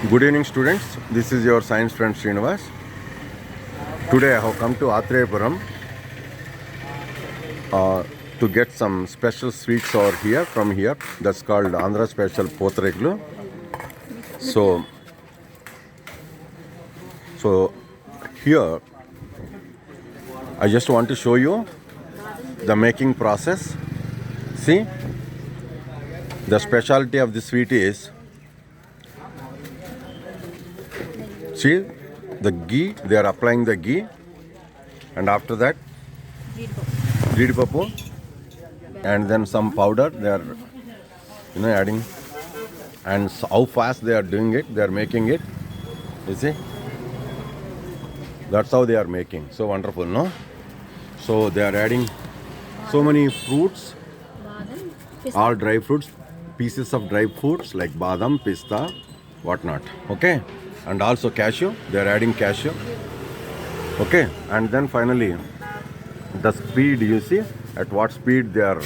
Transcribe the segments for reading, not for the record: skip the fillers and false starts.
Good evening, students. This is your science friend Srinivas. Today I have come to Athreyapuram to get some special sweets over here from here. That's called Andhra Special Pothareklu. So here I just want to show you the making process. See, the specialty of the sweet is, see, the ghee, they are applying the ghee, and after that jeedipapu, and then some powder they are adding, and how fast they are doing it, they are making it, you see, that's how they are making. So wonderful, no? So they are adding so many fruits, all dry fruits, pieces of dry fruits like badam, pista, whatnot, okay, and also cashew, they are adding cashew, okay, and then finally the speed, you see at what speed they are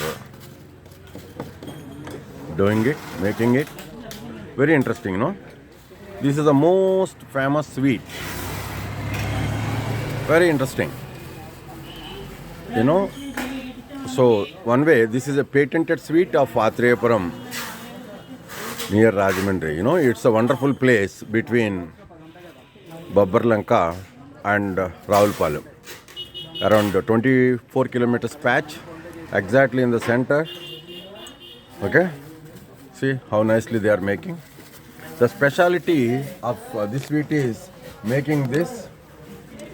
doing it, making it. Very interesting, no? This is the most famous sweet. Very interesting, you know. So one way, this is a patented sweet of Athreyapuram near Rajahmundry. You know, it's a wonderful place between Babbarlanka and Ravulpalam. Around 24 kilometers patch, exactly in the center. Okay, see how nicely they are making. The speciality of this sweet is making this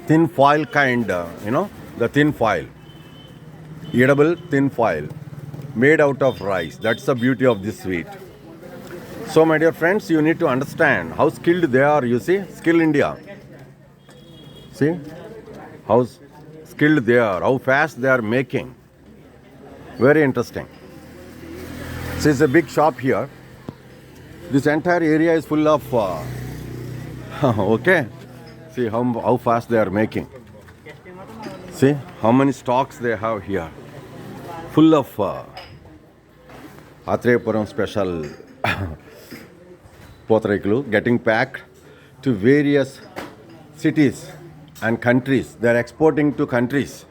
thin foil kind, the thin foil, edible thin foil, made out of rice. That's the beauty of this sweet. So my dear friends, you need to understand how skilled they are, you see, Skill India. See how skilled they are, how fast they are making. Very interesting. So it's a big shop here. This entire area is full of, okay, see how fast they are making. See how many stocks they have here. Full of Athreyapuram special Pothareklu getting packed to various cities and countries. They are exporting to countries.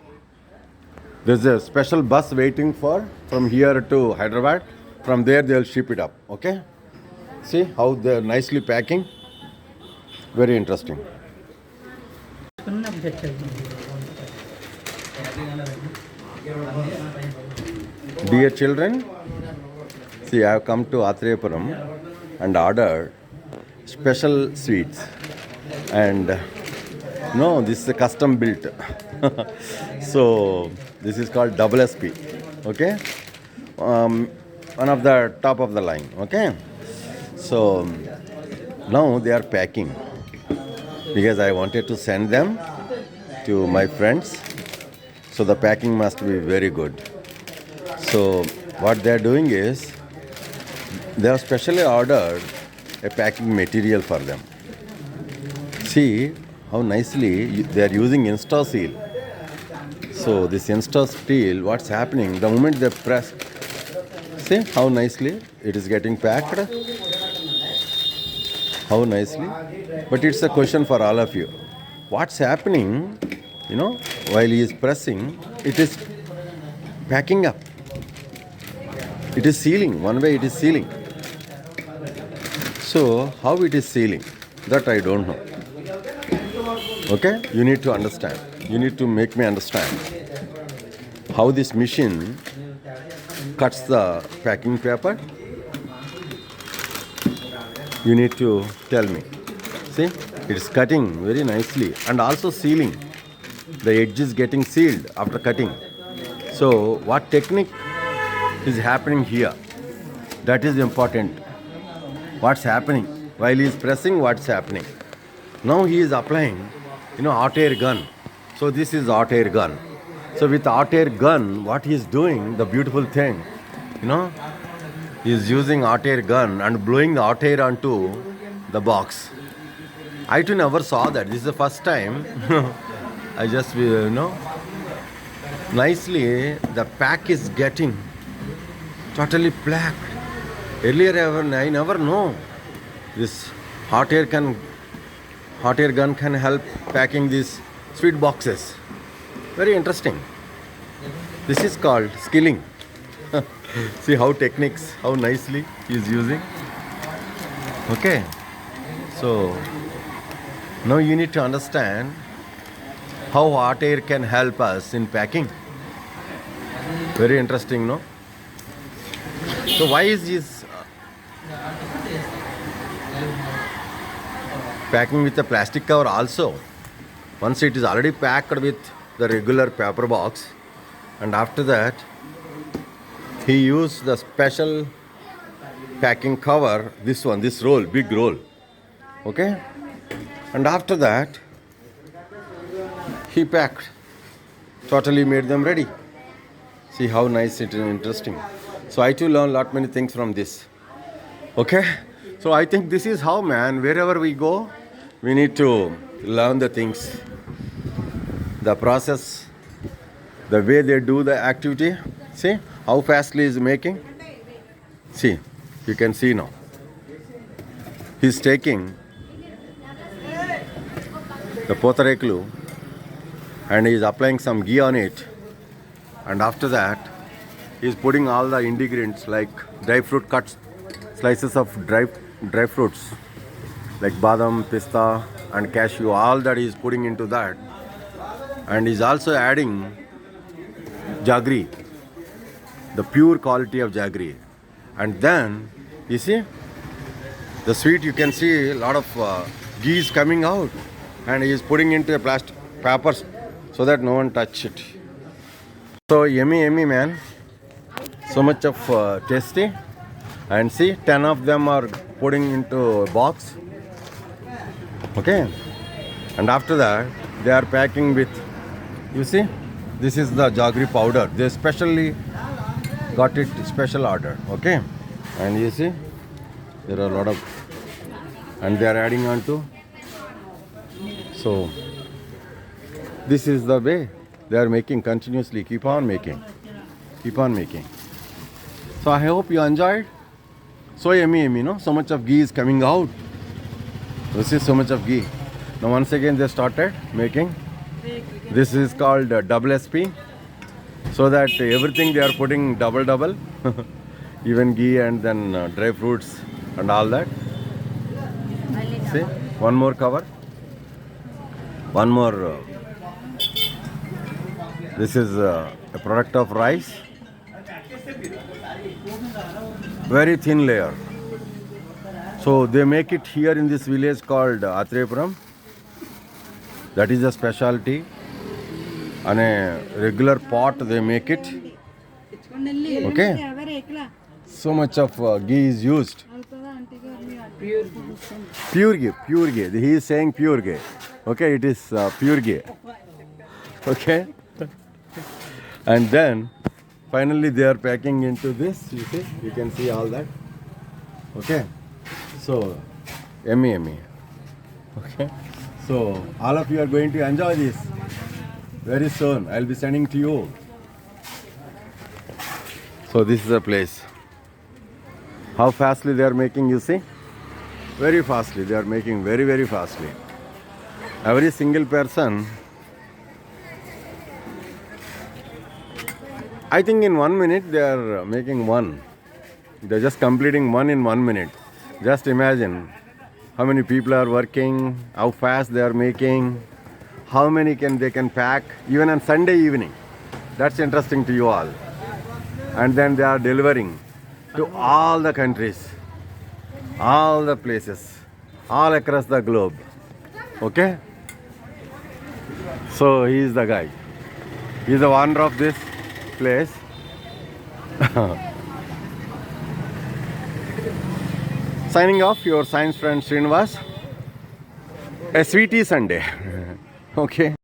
There's a special bus waiting from here to Hyderabad. From there they'll ship it up. Okay? See how they're nicely packing. Very interesting. Dear children, see, I have come to Athreyapuram and ordered special sweets. And no, this is a custom built. So this is called double SP. Okay, one of the top of the line. Okay, so now they are packing because I wanted to send them to my friends. So the packing must be very good. So what they are doing is they have specially ordered a packing material for them. See how nicely they are using InstaSeal. So this InstaSeal, what's happening? The moment they press, see how nicely it is getting packed. How nicely. But it's a question for all of you. What's happening? While he is pressing, it is packing up. It is sealing. One way it is sealing. So how it is sealing? That I don't know. Okay? You need to understand. You need to make me understand how this machine cuts the packing paper. You need to tell me. See, it is cutting very nicely and also sealing. The edge is getting sealed after cutting. So what technique is happening here? That is important. What's happening? While he is pressing, what's happening? Now he is applying, hot air gun. So this is hot air gun. So with hot air gun, what he is doing, the beautiful thing, he is using hot air gun and blowing the hot air onto the box. I too never saw that. This is the first time. I just, nicely the pack is getting totally black. Earlier I never know this hot air can hot air gun can help packing these sweet boxes. Very interesting. This is called skilling. See how techniques, how nicely he is using. Okay, so now you need to understand how hot air can help us in packing. Very interesting, no? So why is this packing with a plastic cover also? Once it is already packed with the regular paper box, and after that he used the special packing cover, this one, this roll, big roll. Okay, and after that he packed, totally made them ready. See how nice it is, interesting. So I too learn lot many things from this. Okay, so I think this is how, man, wherever we go we need to learn the things, the process, the way they do the activity. See how fastly is making. See, you can see now he's taking the potareklu and he is applying some ghee on it, and after that he is putting all the ingredients like dry fruit cuts, slices of dry fruits like badam, pista and cashew, all that he is putting into that, and he is also adding jaggery, the pure quality of jaggery. And then you see the sweet, you can see a lot of ghee is coming out, and he is putting into a plastic papers so that no one touch it. So yummy, man. So much of tasty. And see, 10 of them are putting into a box. Okay, and after that they are packing with, you see, this is the jaggery powder. They specially got it special order. Okay, and you see there are a lot of, and they are adding on to. So this is the way they are making continuously. Keep on making. So I hope you enjoyed. So yummy, no? So much of ghee is coming out. This is so much of ghee. Now once again they started making. This is called double SP. So that everything they are putting double. Even ghee and then dry fruits and all that. See, one more cover. One more. This is a product of rice. Very thin layer. So they make it here in this village called Atreyapuram. That is a specialty. On a regular pot they make it. Okay. So much of ghee is used. Pure ghee. He is saying pure ghee. Okay, it is pure ghee. Okay. And then finally they are packing into this. You see, you can see all that. Okay. So yummy. Okay. So all of you are going to enjoy this very soon. I'll be sending to you. So this is the place. How fastly they are making, you see? Very fastly. They are making very fastly. Every single person, I think in 1 minute they are making one. They're just completing one in 1 minute. Just imagine how many people are working, how fast they are making, how many they can pack, even on Sunday evening. That's interesting to you all. And then they are delivering to all the countries, all the places, all across the globe. Okay? So he is the guy. He is the owner of this place. Signing off, your science friend Srinivas. A sweetie Sunday. Okay.